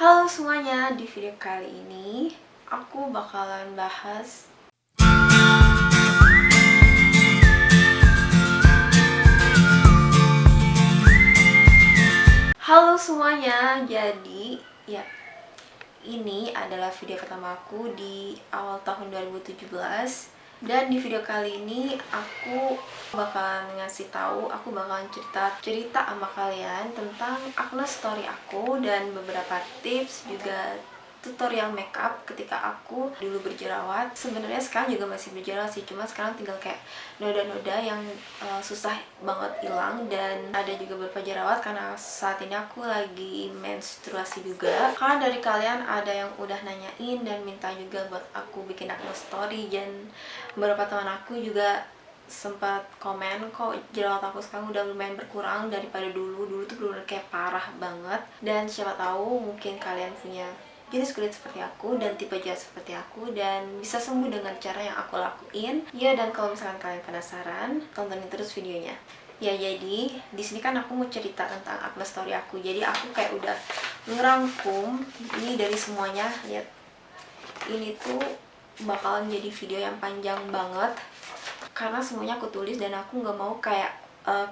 Halo semuanya, di video kali ini aku bakalan bahas Halo semuanya, jadi ya ini adalah video pertama aku di awal tahun 2017. Dan di video kali ini aku bakalan ngasih tahu, aku bakalan cerita sama kalian tentang Agnes story aku dan beberapa tips juga tutorial makeup ketika aku dulu berjerawat. Sebenarnya sekarang juga masih berjerawat sih, cuma sekarang tinggal kayak noda-noda yang susah banget hilang, dan ada juga beberapa jerawat karena saat ini aku lagi menstruasi juga. Karena dari kalian ada yang udah nanyain dan minta juga buat aku bikin Agnes story, dan beberapa teman aku juga sempat komen kok jerawat aku sekarang udah lumayan berkurang daripada dulu tuh bener kayak parah banget. Dan siapa tahu mungkin kalian punya jenis kulit seperti aku dan tipe jerawat seperti aku dan bisa sembuh dengan cara yang aku lakuin ya. Dan kalau misalkan kalian penasaran, tontonin terus videonya ya. Jadi di sini kan aku mau cerita tentang Agnes story aku, jadi aku kayak udah ngerangkum ini dari semuanya. Lihat, ini tuh bakalan jadi video yang panjang banget karena semuanya aku tulis dan aku nggak mau kayak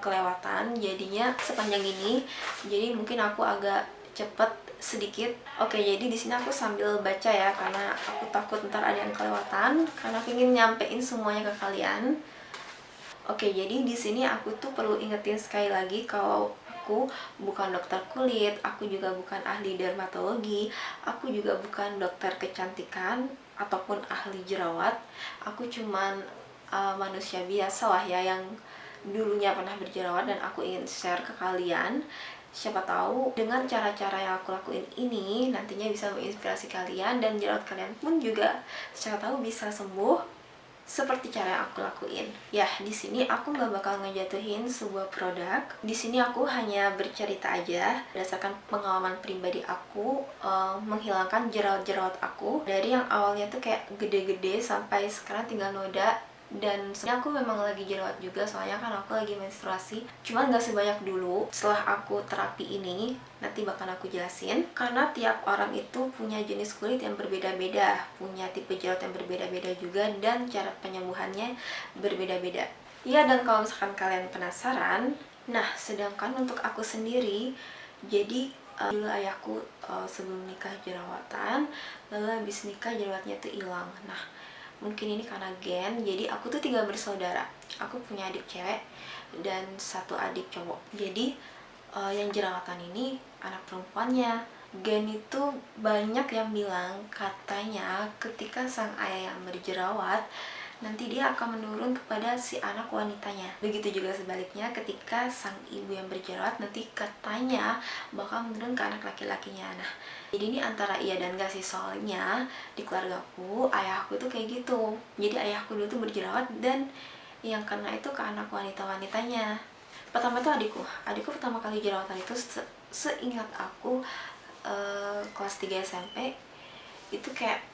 kelewatan, jadinya sepanjang ini. Jadi mungkin aku agak cepet sedikit. Oke, jadi di sini aku sambil baca ya karena aku takut ntar ada yang kelewatan karena aku ingin nyampein semuanya ke kalian. Oke, jadi di sini aku tuh perlu ingetin sekali lagi kalau aku bukan dokter kulit, aku juga bukan ahli dermatologi, aku juga bukan dokter kecantikan ataupun ahli jerawat. Aku cuman manusia biasa lah ya, yang dulunya pernah berjerawat, dan aku ingin share ke kalian. Siapa tahu dengan cara-cara yang aku lakuin ini nantinya bisa menginspirasi kalian dan jerawat kalian pun juga siapa tahu bisa sembuh seperti cara yang aku lakuin. Ya, di sini aku nggak bakal ngejatuhin sebuah produk. Di sini aku hanya bercerita aja berdasarkan pengalaman pribadi aku, menghilangkan jerawat-jerawat aku dari yang awalnya tuh kayak gede-gede sampai sekarang tinggal noda. Dan sebenarnya aku memang lagi jerawat juga, soalnya kan aku lagi menstruasi, cuman nggak sebanyak dulu. Setelah aku terapi ini, nanti bakal aku jelasin, karena tiap orang itu punya jenis kulit yang berbeda-beda, punya tipe jerawat yang berbeda-beda juga, dan cara penyembuhannya berbeda-beda ya. Dan kalau misalkan kalian penasaran, nah sedangkan untuk aku sendiri, jadi dulu ayahku sebelum nikah jerawatan, lalu habis nikah jerawatnya tuh hilang. Nah, mungkin ini karena gen, jadi aku tuh tinggal bersaudara. Aku punya adik cewek dan satu adik cowok. Jadi yang jerawatan ini anak perempuannya. Gen itu banyak yang bilang katanya ketika sang ayah yang berjerawat, nanti dia akan menurun kepada si anak wanitanya. Begitu juga sebaliknya, ketika sang ibu yang berjerawat, nanti katanya bakal menurun ke anak laki-lakinya. Nah, jadi ini antara iya dan enggak sih, soalnya di keluargaku, ayahku tuh kayak gitu. Jadi ayahku dulu tuh berjerawat dan yang kena itu ke anak wanita-wanitanya. Pertama tuh adikku pertama kali jerawatan itu seingat aku kelas 3 SMP. Itu kayak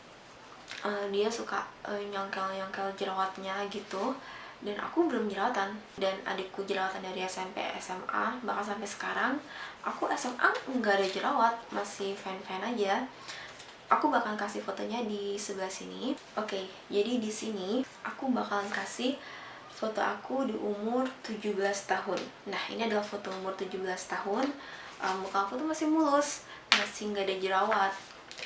dia suka nyongkel-nyongkel jerawatnya gitu, dan aku belum jerawatan. Dan adikku jerawatan dari SMP, SMA, bahkan sampai sekarang. Aku SMA nggak ada jerawat, masih fan-fan aja. Aku bakalan kasih fotonya di sebelah sini. Oke, jadi di sini aku bakalan kasih foto aku di umur 17 tahun. Nah, ini adalah foto umur 17 tahun. Muka aku tuh masih mulus, masih nggak ada jerawat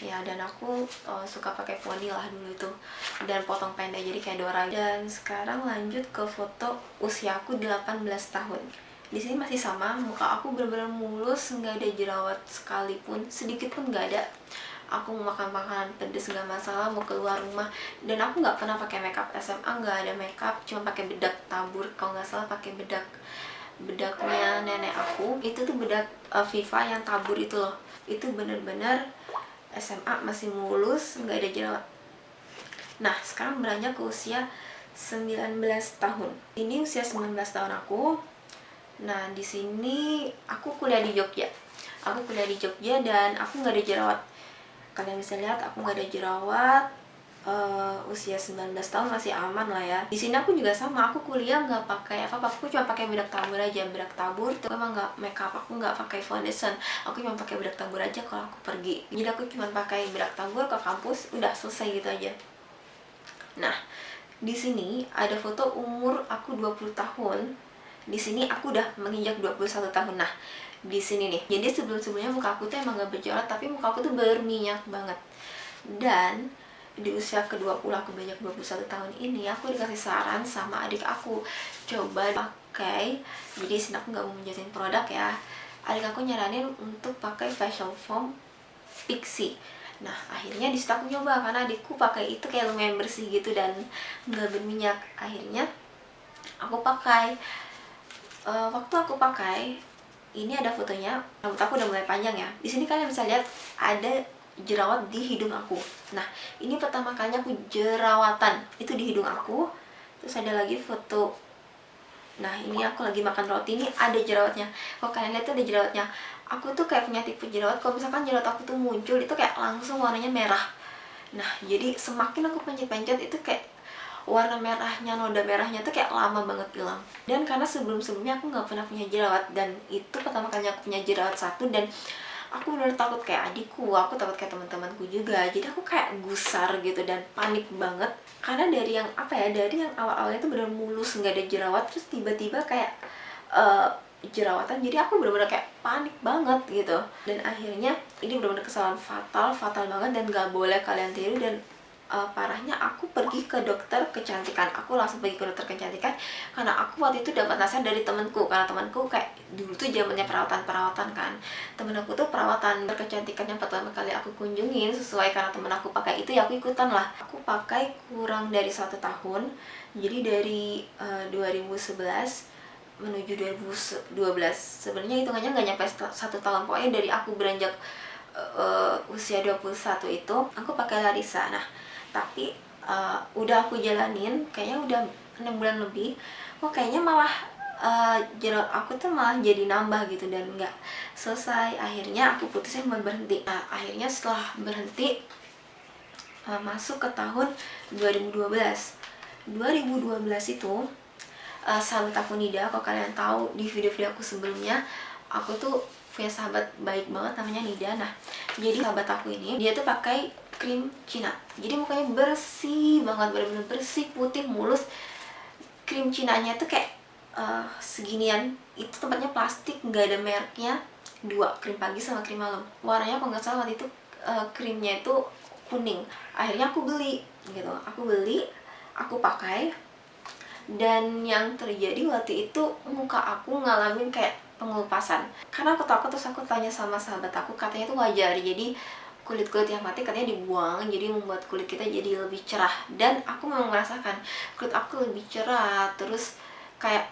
ya. Dan aku suka pakai poni lah dulu itu, dan potong pendek jadi kayak Dora. Dan sekarang lanjut ke foto usia aku 18 tahun. Di sini masih sama, muka aku benar-benar mulus, nggak ada jerawat sekalipun, sedikit pun nggak ada. Aku mau makan makanan pedes nggak masalah, mau keluar rumah, dan aku nggak pernah pakai makeup. SMA nggak ada makeup, cuma pakai bedak tabur kalau nggak salah, pakai bedaknya nenek aku. Itu tuh bedak Viva yang tabur itu loh. Itu bener-bener SMA masih mulus, nggak ada jerawat. Nah, sekarang beranjak ke usia 19 tahun. Ini usia 19 tahun aku. Nah, di sini aku kuliah di Jogja. Aku kuliah di Jogja dan aku nggak ada jerawat. Kalian bisa lihat aku nggak ada jerawat. usia 19 tahun masih aman lah ya. Di sini aku juga sama, aku kuliah nggak pakai apa-apa, aku cuma pakai bedak tabur aja. Bedak tabur tuh emang nggak makeup, aku nggak pakai foundation, aku cuma pakai bedak tabur aja kalau aku pergi. Jadi aku cuma pakai bedak tabur ke kampus, udah selesai gitu aja. Nah, di sini ada foto umur aku 20 tahun. Di sini aku udah menginjak 21 tahun. Nah, di sini nih. Jadi sebelum-sebelumnya muka aku tuh emang gak berjerawat, tapi muka aku tuh berminyak banget. Dan di usia ke-20 aku beranjak 21 tahun ini, aku dikasih saran sama adik aku, coba pakai. Jadi sini aku nggak mau menjadikan produk ya. Adik aku nyaranin untuk pakai facial foam Pixi. Nah, akhirnya disitu aku nyoba karena adikku pakai itu kayak lumayan bersih gitu dan nggak berminyak. Akhirnya aku pakai. Waktu aku pakai, ini ada fotonya. Rambut aku udah mulai panjang ya. Di sini kalian bisa lihat ada jerawat di hidung aku. Nah, ini pertama kalinya aku jerawatan itu di hidung aku. Terus ada lagi foto. Nah, ini aku lagi makan roti, ini ada jerawatnya. Kalau kalian lihat tuh ada jerawatnya. Aku tuh kayak punya tipe jerawat, kalau misalkan jerawat aku tuh muncul itu kayak langsung warnanya merah. Nah, jadi semakin aku pencet-pencet itu kayak warna merahnya, noda merahnya tuh kayak lama banget hilang. Dan karena sebelum-sebelumnya aku nggak pernah punya jerawat, dan itu pertama kali aku punya jerawat satu, dan aku bener takut kayak adikku, aku takut kayak teman-temanku juga. Jadi aku kayak gusar gitu dan panik banget. Karena dari yang apa ya, dari yang awal-awalnya tuh bener mulus nggak ada jerawat, terus tiba-tiba kayak jerawatan. Jadi aku bener-bener kayak panik banget gitu. Dan akhirnya ini bener-bener kesalahan fatal banget dan gak boleh kalian tiru. Dan parahnya aku pergi ke dokter kecantikan. Aku langsung pergi ke dokter kecantikan karena aku waktu itu dapat nasihat dari temanku. Karena temanku kayak dulu tuh zamannya perawatan kan. Temen aku tuh perawatan berkecantikan yang pertama kali aku kunjungin, sesuai karena temen aku pakai itu ya aku ikutan lah. Aku pakai kurang dari 1 tahun. Jadi dari 2011 menuju 2012. Sebenarnya hitungannya nggak nyampe 1 tahun. Pokoknya dari aku beranjak usia 21 itu aku pakai Larissa. Nah, tapi udah aku jalanin kayaknya udah 6 bulan lebih, kok kayaknya malah jerawat aku tuh malah jadi nambah gitu dan nggak selesai. Akhirnya aku putusin buat berhenti. Nah, akhirnya setelah berhenti masuk ke tahun 2012 itu sahabat aku Nida. Kalau kalian tahu di video-video aku sebelumnya, aku tuh punya sahabat baik banget namanya Nida. Nah, jadi sahabat aku ini dia tuh pakai krim Cina, jadi mukanya bersih banget, bener-bener bersih, putih, mulus. Krim Cinanya tuh kayak seginian, itu tempatnya plastik, nggak ada mereknya. 2 krim pagi sama krim malam, warnanya kalau nggak salah waktu itu krimnya itu kuning. Akhirnya aku beli gitu, aku pakai. Dan yang terjadi waktu itu muka aku ngalamin kayak pengelupasan. Karena aku takut, terus aku tanya sama sahabat aku, katanya itu wajar. Jadi kulit-kulit yang mati katanya dibuang, jadi membuat kulit kita jadi lebih cerah. Dan aku memang merasakan kulit aku lebih cerah, terus kayak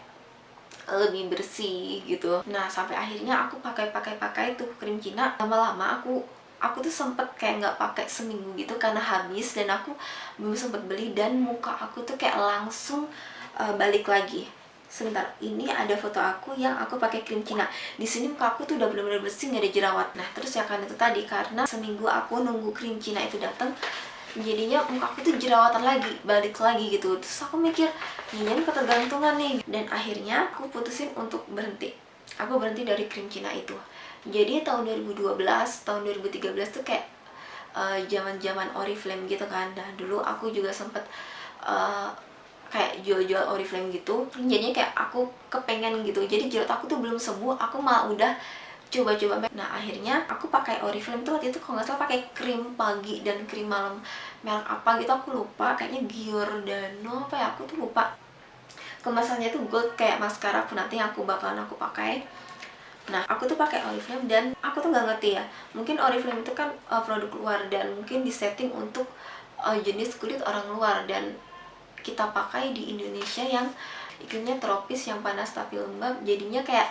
lebih bersih gitu. Nah, sampai akhirnya aku pakai tuh krim Cina. Lama-lama aku tuh sempet kayak nggak pakai seminggu gitu karena habis, dan aku belum sempet beli, dan muka aku tuh kayak langsung balik lagi. Sebentar, ini ada foto aku yang aku pakai krim Cina. Di sini muka aku tuh udah bener-bener bersih, nggak ada jerawat. Nah, terus ya kan itu tadi, karena seminggu aku nunggu krim Cina itu datang, jadinya muka aku tuh jerawatan lagi, balik lagi gitu. Terus aku mikir, ini ketergantungan nih. Dan akhirnya aku putusin untuk berhenti. Aku berhenti dari krim Cina itu. Jadi tahun 2012, tahun 2013 tuh kayak zaman-zaman Oriflame gitu kan. Nah, dulu aku juga sempet kayak jual-jual Oriflame gitu. Jadinya kayak aku kepengen gitu. Jadi jerawat aku tuh belum sembuh, aku malah udah coba-coba. Nah, akhirnya aku pakai Oriflame tuh waktu itu kalau nggak salah pakai krim pagi dan krim malam, merek apa gitu aku lupa, kayaknya Giordano apa ya, aku tuh lupa. Kemasannya tuh gold kayak maskara pun nanti yang aku pakai. Nah, aku tuh pakai Oriflame dan aku tuh nggak ngerti ya, mungkin Oriflame itu kan produk luar dan mungkin disetting untuk jenis kulit orang luar, dan kita pakai di Indonesia yang iklimnya tropis, yang panas tapi lembab. Jadinya kayak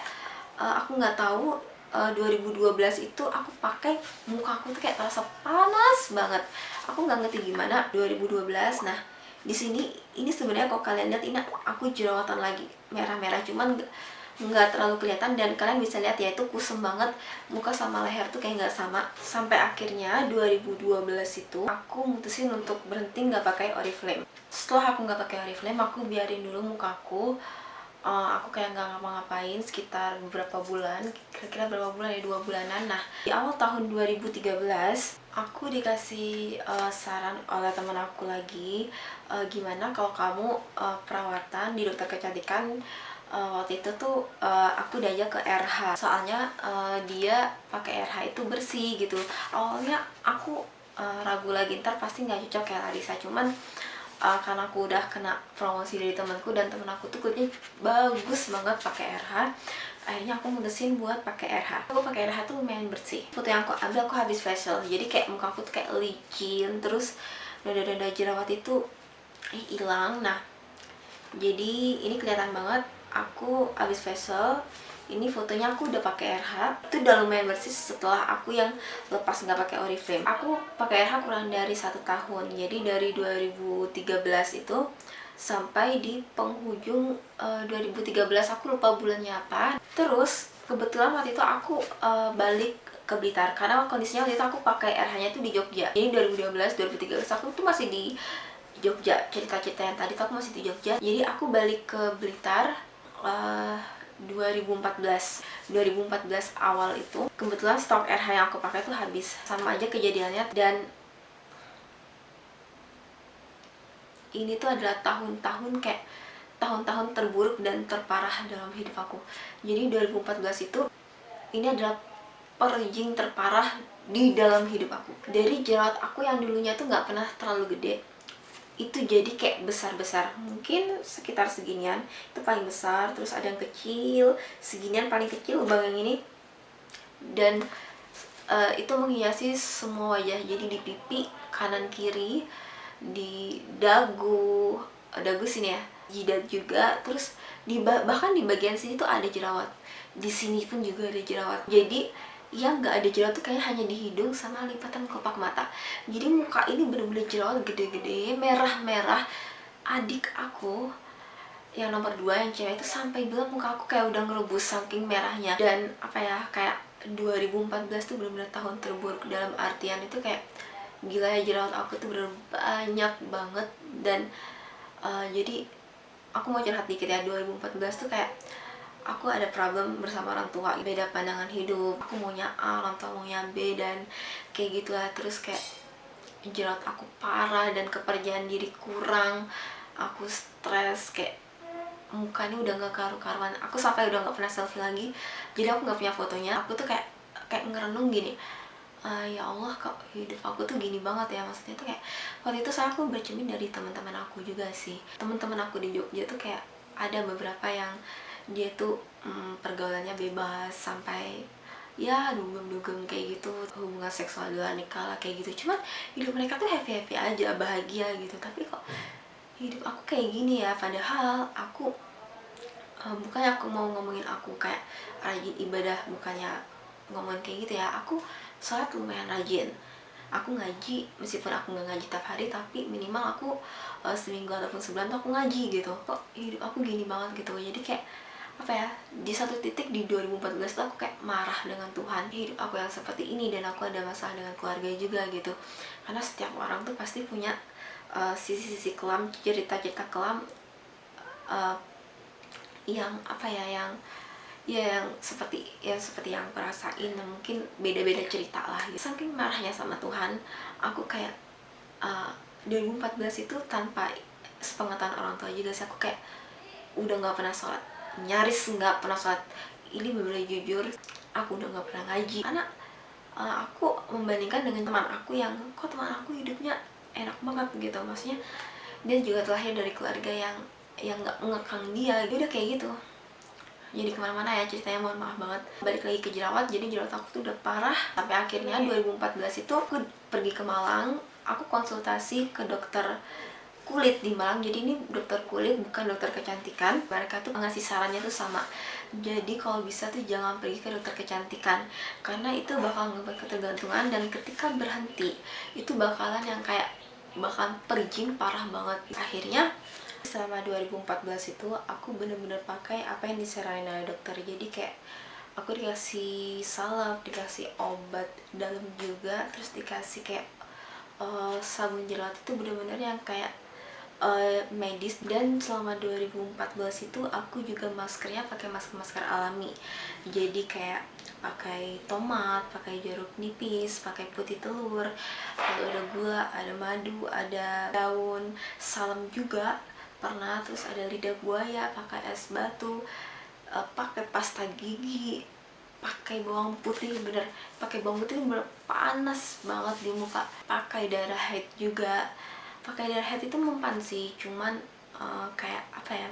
aku nggak tahu, 2012 itu aku pakai, muka aku tuh kayak terasa panas banget. Aku nggak ngerti gimana 2012. Nah, di sini ini sebenarnya kalau kalian lihat, ini aku jerawatan lagi merah-merah, cuman nggak terlalu kelihatan, dan kalian bisa lihat ya itu kusem banget, muka sama leher tuh kayak nggak sama. Sampai akhirnya 2012 itu aku mutusin untuk berhenti nggak pakai Oriflame. Setelah aku nggak pakai Oriflame, aku biarin dulu mukaku. Aku kayak nggak ngapa-ngapain sekitar beberapa bulan, kira-kira berapa bulan ya, 2 bulanan. Nah, di awal tahun 2013 aku dikasih saran oleh teman aku lagi, gimana kalau kamu perawatan di dokter kecantikan. Waktu itu tuh aku diajak ke RH, soalnya dia pakai RH itu bersih gitu. Awalnya aku ragu lagi, ntar pasti nggak cocok kayak Larissa, cuman karena aku udah kena promosi dari temanku, dan temen aku tuh kulitnya bagus banget pakai RH, akhirnya aku mutusin buat pakai RH. Aku pakai RH tuh lumayan bersih. Foto yang aku ambil, aku habis facial, jadi kayak muka aku tuh kayak licin, terus noda-noda jerawat itu hilang. Nah, jadi ini kelihatan banget aku habis facial. Ini fotonya aku udah pakai RH, itu udah lumayan bersih setelah aku yang lepas nggak pakai Oriflame. Aku pakai RH kurang dari 1 tahun, jadi dari 2013 itu sampai di penghujung 2013, aku lupa bulannya apa. Terus kebetulan waktu itu aku balik ke Blitar, karena kondisinya waktu itu aku pakai RH-nya itu di Jogja. Jadi 2012 2013 aku tuh masih di Jogja, cerita-cerita yang tadi tuh aku masih di Jogja. Jadi aku balik ke Blitar 2014 awal itu. Kebetulan stok RH yang aku pakai tuh habis, sama aja kejadiannya. Dan ini tuh adalah tahun-tahun terburuk dan terparah dalam hidup aku. Jadi 2014 itu ini adalah purging terparah di dalam hidup aku. Dari jerawat aku yang dulunya tuh nggak pernah terlalu gede, itu jadi kayak besar-besar, mungkin sekitar seginian, itu paling besar. Terus ada yang kecil, seginian paling kecil lubang yang ini, dan itu menghiasi semua wajah. Jadi di pipi kanan kiri, di dagu sini ya, jidat juga. Terus bahkan di bagian sini tuh ada jerawat, di sini pun juga ada jerawat. Jadi yang nggak ada jerawat tuh kayaknya hanya di hidung sama lipatan kelopak mata. Jadi muka ini bener-bener jerawat gede-gede, merah-merah. Adik aku yang nomor 2 yang cewek itu sampai bilang muka aku kayak udah ngerebus saking merahnya. Dan apa ya, kayak 2014 tuh bener-bener tahun terburuk, dalam artian itu kayak gila ya, jerawat aku tuh bener banyak banget. Dan jadi aku mau curhat dikit ya. 2014 tuh kayak aku ada problem bersama orang tua, beda pandangan hidup. Aku maunya A, orang tua maunya B, dan kayak gitulah. Terus kayak jerawat aku parah dan kepercayaan diri kurang. Aku stres, kayak muka ini udah gak karu-karuan. Aku sampai udah gak pernah selfie lagi, jadi aku gak punya fotonya. Aku tuh kayak ngerenung gini, ya Allah, kok hidup aku tuh gini banget ya. Maksudnya tuh kayak waktu itu aku bercermin dari teman-teman aku juga sih. Teman-teman aku di Jogja tuh kayak ada beberapa yang dia tuh pergaulannya bebas, sampai ya dugem-dugem kayak gitu, hubungan seksual di luar nikah lah kayak gitu. Cuman hidup mereka tuh happy-happy aja, bahagia gitu. Tapi kok hidup aku kayak gini ya. Padahal aku bukannya aku mau ngomongin aku kayak rajin ibadah, bukannya ngomongin kayak gitu ya. Aku sholat lumayan rajin, aku ngaji, meskipun aku nggak ngaji tiap hari, tapi minimal aku seminggu ataupun sebulan tuh aku ngaji gitu. Kok hidup aku gini banget gitu. Jadi kayak apa ya, di satu titik di 2014 tuh aku kayak marah dengan Tuhan, hidup aku yang seperti ini, dan aku ada masalah dengan keluarga juga gitu. Karena setiap orang tuh pasti punya sisi-sisi kelam, cerita-cerita kelam yang apa ya, yang seperti yang aku rasain. Mungkin beda-beda cerita lah gitu. Saking marahnya sama Tuhan, aku kayak 2014 itu tanpa sepengetahuan orang tua juga sih, aku kayak udah nggak pernah sholat, nyaris nggak pernah sholat. Ini bener-bener jujur, aku udah nggak pernah ngaji. Karena aku membandingkan dengan teman aku yang, kok teman aku hidupnya enak banget gitu. Maksudnya dia juga terlahir dari keluarga yang nggak mengekang dia udah kayak gitu. Jadi kemana-mana ya ceritanya, mohon maaf banget. Balik lagi ke jerawat, jadi jerawat aku tuh udah parah. Sampai akhirnya 2014 itu aku pergi ke Malang, aku konsultasi ke dokter kulit di Malang. Jadi ini dokter kulit, bukan dokter kecantikan. Mereka tuh ngasih sarannya tuh sama, jadi kalau bisa tuh jangan pergi ke dokter kecantikan, karena itu bakal ngebuat ketergantungan, dan ketika berhenti itu bakalan yang kayak bakal purging parah banget. Akhirnya Selama 2014 itu aku bener-bener pakai apa yang disaranin oleh dokter. Jadi kayak aku dikasih salep, dikasih obat dalam juga, terus dikasih kayak sabun jerawat itu bener-bener yang kayak medis. Dan selama 2014 itu aku juga maskernya pakai masker alami, jadi kayak pakai tomat, pakai jeruk nipis, pakai putih telur, lalu ada gula, ada madu, ada daun salam juga pernah, terus ada lidah buaya, pakai es batu, pakai pasta gigi, pakai bawang putih, bener pakai bawang putih bener panas banget di muka, pakai darah haid juga. Pakai darah haid itu mempan sih, cuman kayak apa ya,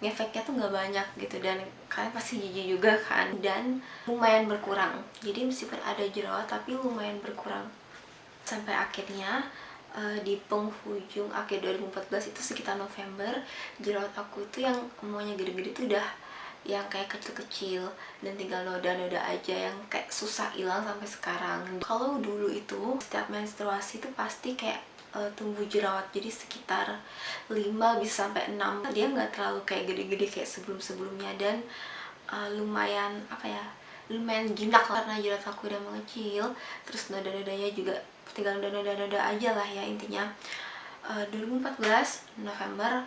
ngefeknya tuh nggak banyak gitu, dan kalian pasti jijik juga kan, dan lumayan berkurang. Jadi meskipun ada jerawat tapi lumayan berkurang sampai akhirnya di penghujung akhir 2014 itu sekitar November, jerawat aku itu yang maunya gede-gede tuh udah yang kayak kecil-kecil dan tinggal noda-noda aja yang kayak susah hilang sampai sekarang. Kalau dulu itu setiap menstruasi itu pasti kayak tumbuh jerawat, jadi sekitar 5 bisa sampai 6. Dia nggak terlalu kayak gede-gede kayak sebelum-sebelumnya, dan lumayan apa ya, lumayan jinak karena jerawat aku udah mengecil, terus noda-nodanya juga tinggal noda-noda aja lah ya intinya. 2014 November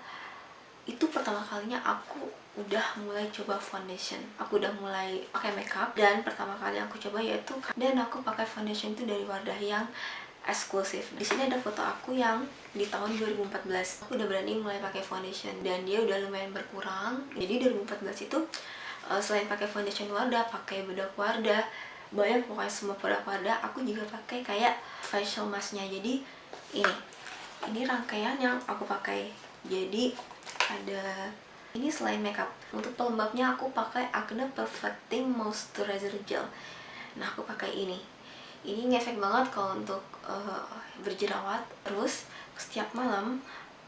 itu pertama kalinya aku udah mulai coba foundation, aku udah mulai pakai makeup, dan pertama kali aku coba yaitu, dan aku pakai foundation itu dari Wardah yang eksklusif. Di sini ada foto aku yang di tahun 2014. Aku udah berani mulai pakai foundation dan dia udah lumayan berkurang. Jadi 2014 itu selain pakai foundation Wardah, pakai bedak Wardah, banyak pokoknya semua produk Wardah. Aku juga pakai kayak facial masknya. Jadi ini rangkaian yang aku pakai. Jadi ada ini, selain makeup, untuk pelembabnya aku pakai Acne Perfecting Moisturizer Gel. Nah, aku pakai ini ngefek banget kalau untuk berjerawat. Terus setiap malam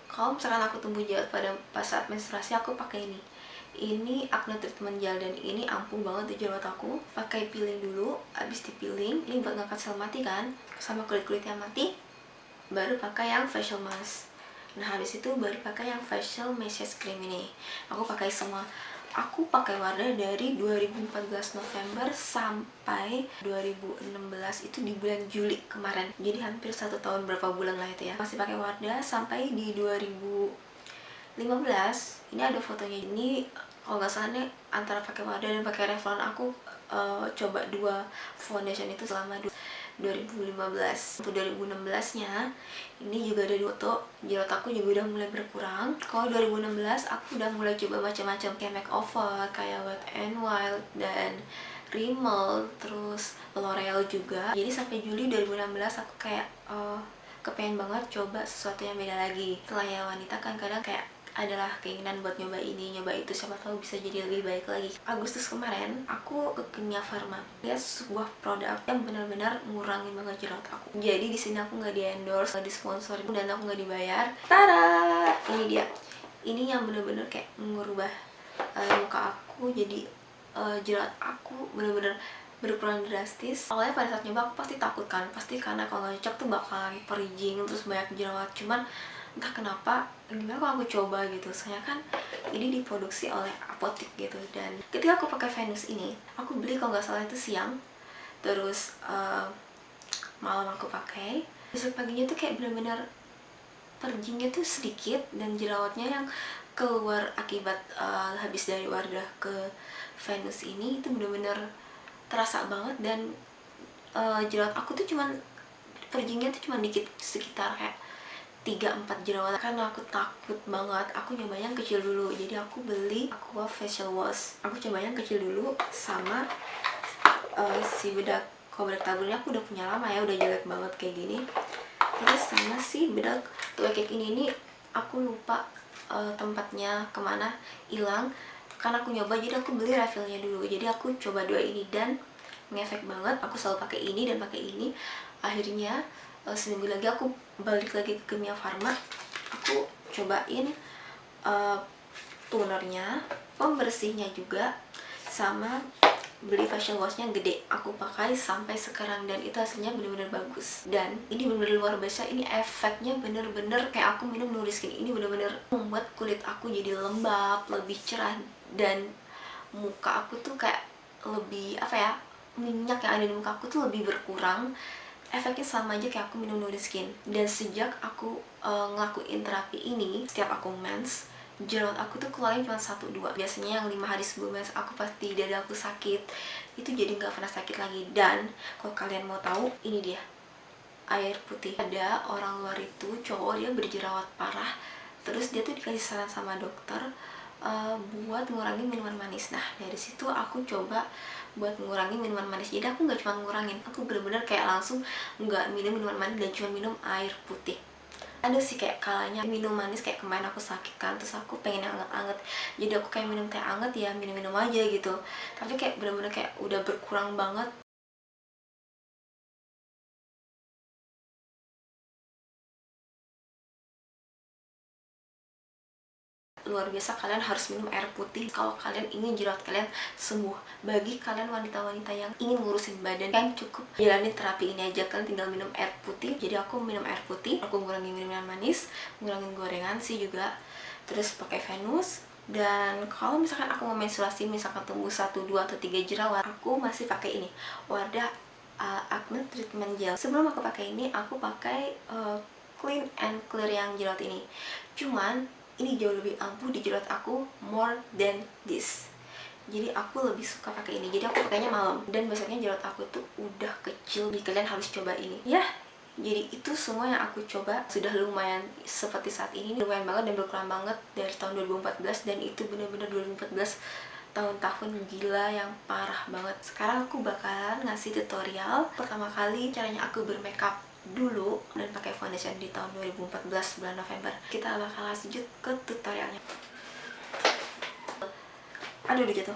kalau misalkan aku tumbuh jerawat pada pas saat menstruasi, aku pakai ini acne treatment gel, dan ini ampuh banget di jerawat aku. Pakai peeling dulu, abis di peeling ini buat ngangkat sel mati kan, sama kulit-kulit yang mati, baru pakai yang facial mask. Nah, habis itu baru pakai yang facial massage cream ini. Aku pakai semua. Aku pakai Wardah dari 2014 November sampai 2016 itu di bulan Juli kemarin. Jadi hampir 1 tahun berapa bulan lah itu ya. Masih pakai Wardah sampai di 2015. Ini ada fotonya. Ini kalau nggak salah nih antara pakai Wardah dan pakai Revlon. Aku coba 2 foundation itu selama 2015. Untuk 2016 nya ini juga ada 2 foto, jerawat aku juga udah mulai berkurang. Kalau 2016 aku udah mulai coba macam-macam kayak makeover, kayak Wet n Wild dan Rimmel, terus L'Oreal juga. Jadi sampai Juli 2016 aku kayak kepengen banget coba sesuatu yang beda lagi. Setelah ya wanita kan kadang kayak adalah keinginan buat nyoba ini, nyoba itu, siapa tahu bisa jadi lebih baik lagi. Agustus kemarin aku ke Kimia Farma, lihat sebuah produk yang benar-benar ngurangin banget jerawat aku. Jadi di sini aku nggak di endorse, nggak disponsorin, dan aku nggak dibayar. Tada, ini dia. Ini yang benar-benar kayak merubah muka aku, jadi jerawat aku benar-benar berkurang drastis. Awalnya pada saat nyoba aku pasti takut kan, pasti karena kalau nggak cocok tuh bakalan perjing terus banyak jerawat. Cuman entah kenapa, gimana kalau aku coba gitu, soalnya kan ini diproduksi oleh apotek gitu. Dan ketika aku pakai Venus ini, aku beli kalau nggak salah itu siang, terus malam aku pakai, besok paginya tuh kayak bener-bener perjingnya tuh sedikit, dan jerawatnya yang keluar akibat habis dari Wardah ke Venus ini itu bener-bener terasa banget. Dan jerawat aku tuh cuman perjingnya tuh cuma dikit, sekitar kayak 3-4 jerawat. Karena aku takut banget, aku nyoba yang kecil dulu. Jadi aku beli Aqua Facial Wash, aku coba yang kecil dulu, sama si bedak, kalau bedak taburnya aku udah punya lama ya, udah jelek banget kayak gini. Terus sama si bedak tuh kayak ini aku lupa tempatnya kemana, hilang karena aku nyoba. Jadi aku beli refillnya dulu, jadi aku coba 2 ini dan ngefek banget. Aku selalu pakai ini dan pakai ini. Akhirnya seminggu lagi aku balik lagi ke Kimia Farma, aku cobain tonernya, pembersihnya juga, sama beli facial washnya gede, aku pakai sampai sekarang dan itu hasilnya bener-bener bagus. Dan ini bener-bener luar biasa, ini efeknya bener-bener kayak aku minum Nuriskin. Ini bener-bener membuat kulit aku jadi lembab, lebih cerah, dan muka aku tuh kayak lebih apa ya, minyak yang ada di muka aku tuh lebih berkurang. Efeknya sama aja kayak aku minum Nuriskin. Dan sejak aku ngelakuin terapi ini, setiap aku mens, jerawat aku tuh keluarnya cuma 1-2. Biasanya yang 5 hari sebelum mens aku pasti dada aku sakit, itu jadi nggak pernah sakit lagi. Dan kalau kalian mau tahu, ini dia air putih. Ada orang luar itu cowok, dia berjerawat parah, terus dia tuh dikasih saran sama dokter buat ngurangi minuman manis. Nah dari situ aku coba buat ngurangi minuman manis. Jadi aku nggak cuma ngurangin, aku bener-bener kayak langsung nggak minum minuman manis dan cuma minum air putih. Ada sih kayak kalanya minum manis, kayak kemarin aku sakit kan, terus aku pengen yang anget-anget, jadi aku kayak minum teh anget, ya minum-minum aja gitu. Tapi kayak bener-bener kayak udah berkurang banget. Luar biasa, kalian harus minum air putih kalau kalian ingin jerawat kalian sembuh. Bagi kalian wanita-wanita yang ingin ngurusin badan, kan cukup jalanin terapi ini aja, kalian tinggal minum air putih. Jadi aku minum air putih, aku ngurangin minuman manis, ngurangin gorengan sih juga, terus pakai Venus. Dan kalau misalkan aku mau menstruasi, misalkan tumbuh 1, 2, atau 3 jerawat, aku masih pakai ini, Wardah Acne Treatment Gel. Sebelum aku pakai ini, aku pakai Clean and Clear yang jerawat ini. Cuman ini jauh lebih ampuh di jerawat aku, more than this. Jadi aku lebih suka pakai ini. Jadi aku pakainya malam, dan biasanya jerawat aku tuh udah kecil. Jadi kalian harus coba ini ya. Jadi itu semua yang aku coba, sudah lumayan seperti saat ini, lumayan banget dan berkurang banget dari tahun 2014. Dan itu bener-bener 2014 tahun-tahun gila yang parah banget. Sekarang aku bakalan ngasih tutorial pertama kali caranya aku bermakeup dulu dan pakai foundation di tahun 2014 bulan November. Kita bakal lanjut ke tutorialnya. Aduh, udah jatuh.